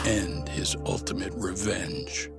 end his ultimate revenge.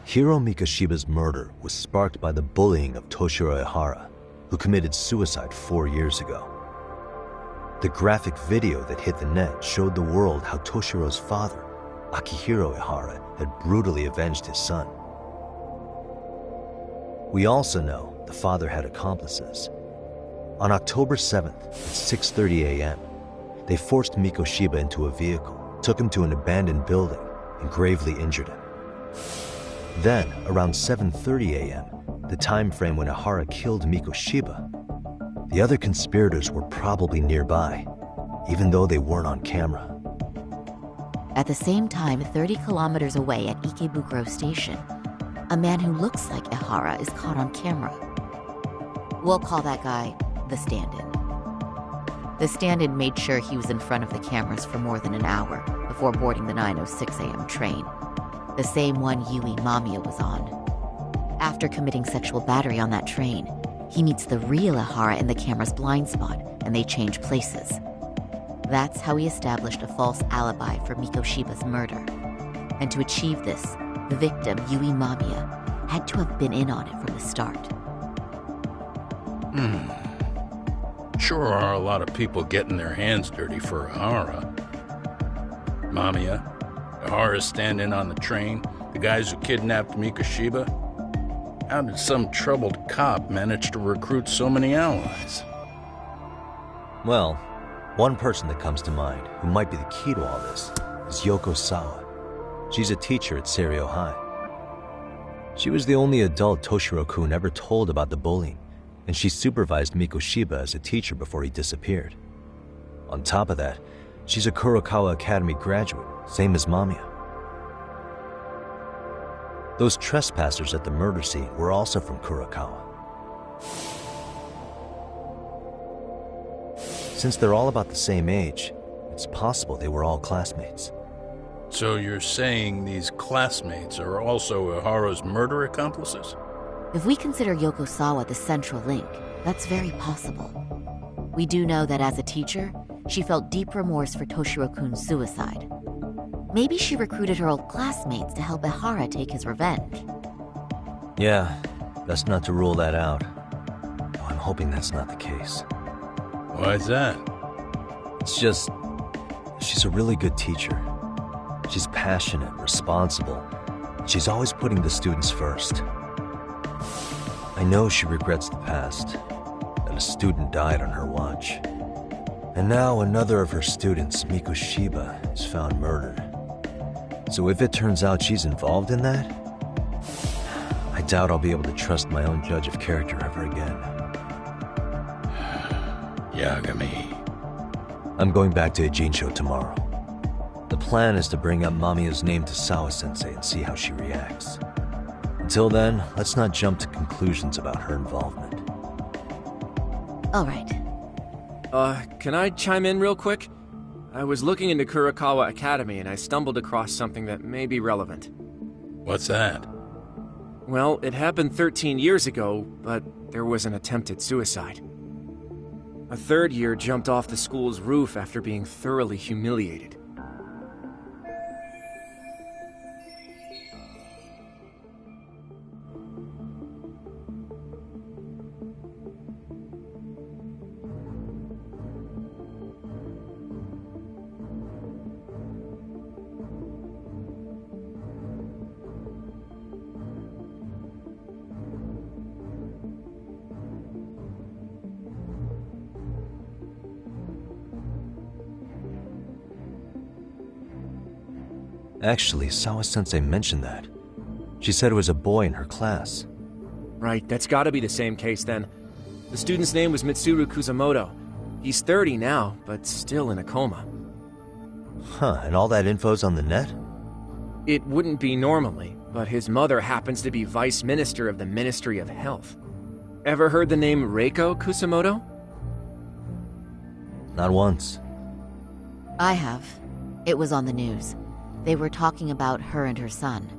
Hiro Mikoshiba's murder was sparked by the bullying of Toshiro Ihara, who committed suicide 4 years ago. The graphic video that hit the net showed the world how Toshiro's father, Akihiro Ihara, had brutally avenged his son. We also know the father had accomplices. On October 7th at 6:30 a.m., they forced Mikoshiba into a vehicle, took him to an abandoned building, and gravely injured him. Then, around 7:30 a.m., the time frame when Ihara killed Mikoshiba, the other conspirators were probably nearby, even though they weren't on camera. At the same time, 30 kilometers away at Ikebukuro Station, a man who looks like Ihara is caught on camera. We'll call that guy the stand-in. The stand-in made sure he was in front of the cameras for more than an hour before boarding the 9:06 a.m. train, the same one Yui Mamiya was on. After committing sexual battery on that train, he meets the real Ihara in the camera's blind spot, and they change places. That's how he established a false alibi for Mikoshiba's murder. And to achieve this, the victim, Yui Mamiya, had to have been in on it from the start. Sure are a lot of people getting their hands dirty for Ihara. Mamiya, Ihara stand-in on the train, the guys who kidnapped Mikoshiba. How did some troubled cop manage to recruit so many allies? Well, one person that comes to mind who might be the key to all this is Yoko Sawa. She's a teacher at Seiryo High. She was the only adult Toshiro-kun ever told about the bullying, and she supervised Mikoshiba as a teacher before he disappeared. On top of that, she's a Kurokawa Academy graduate, same as Mamiya. Those trespassers at the murder scene were also from Kurokawa. Since they're all about the same age, it's possible they were all classmates. So you're saying these classmates are also Ihara's murder accomplices? If we consider Yoko Sawa the central link, that's very possible. We do know that as a teacher, she felt deep remorse for Toshiro-kun's suicide. Maybe she recruited her old classmates to help Ihara take his revenge. Yeah, best not to rule that out. Though I'm hoping that's not the case. Why's that? It's just, she's a really good teacher. She's passionate, responsible. She's always putting the students first. I know she regrets the past, that a student died on her watch. And now another of her students, Mikoshiba, is found murdered. So if it turns out she's involved in that, I doubt I'll be able to trust my own judge of character ever again. Yagami. I'm going back to Ijincho tomorrow. The plan is to bring up Mamiya's name to Sawa-sensei and see how she reacts. Until then, let's not jump to conclusions about her involvement. All right. Can I chime in real quick? I was looking into Kurokawa Academy and I stumbled across something that may be relevant. What's that? Well, it happened 13 years ago, but there was an attempted suicide. A third year jumped off the school's roof after being thoroughly humiliated. Actually, Sawa-sensei mentioned that. She said it was a boy in her class. Right, that's gotta be the same case then. The student's name was Mitsuru Kusamoto. He's 30 now, but still in a coma. Huh, and all that info's on the net? It wouldn't be normally, but his mother happens to be Vice Minister of the Ministry of Health. Ever heard the name Reiko Kusamoto? Not once. I have. It was on the news. They were talking about her and her son.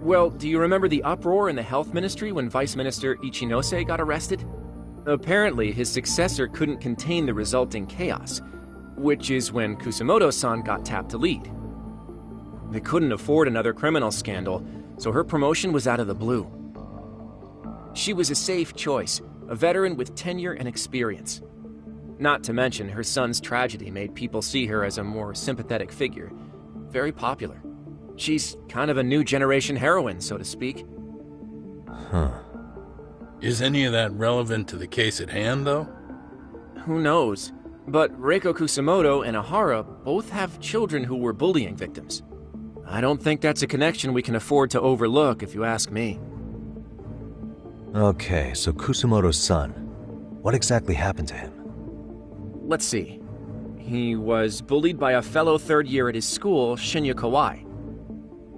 Well, do you remember the uproar in the health ministry when Vice Minister Ichinose got arrested? Apparently, his successor couldn't contain the resulting chaos, which is when Kusamoto-san got tapped to lead. They couldn't afford another criminal scandal, so her promotion was out of the blue. She was a safe choice, a veteran with tenure and experience. Not to mention, her son's tragedy made people see her as a more sympathetic figure. Very popular. She's kind of a new generation heroine, so to speak. Huh. Is any of that relevant to the case at hand, though? Who knows? But Reiko Kusamoto and Ahara both have children who were bullying victims. I don't think that's a connection we can afford to overlook, if you ask me. Okay, so Kusamoto's son. What exactly happened to him? Let's see. He was bullied by a fellow third year at his school, Shinya Kawai.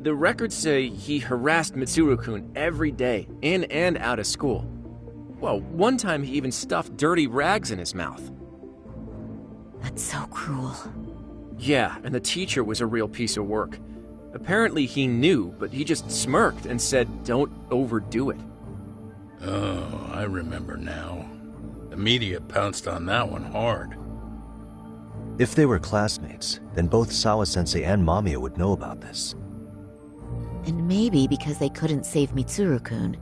The records say he harassed Mitsuru-kun every day, in and out of school. Well, one time he even stuffed dirty rags in his mouth. That's so cruel. Yeah, and the teacher was a real piece of work. Apparently he knew, but he just smirked and said, "Don't overdo it." Oh, I remember now. The media pounced on that one hard. If they were classmates, then both Sawa-sensei and Mamiya would know about this. And maybe because they couldn't save Mitsuru-kun,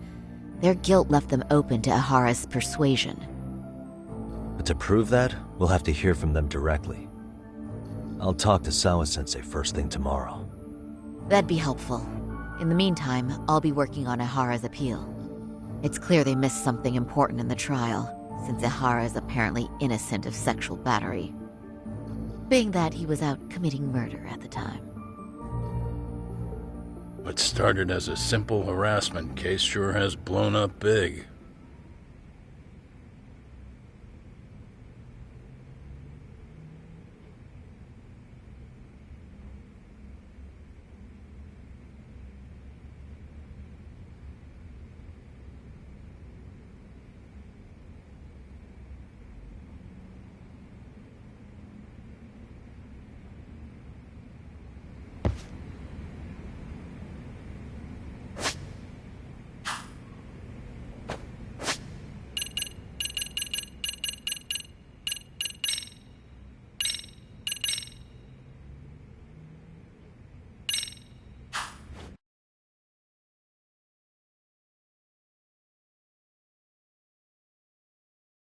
their guilt left them open to Ahara's persuasion. But to prove that, we'll have to hear from them directly. I'll talk to Sawa-sensei first thing tomorrow. That'd be helpful. In the meantime, I'll be working on Ahara's appeal. It's clear they missed something important in the trial, since Ahara is apparently innocent of sexual battery. Being that he was out committing murder at the time. What started as a simple harassment case sure has blown up big.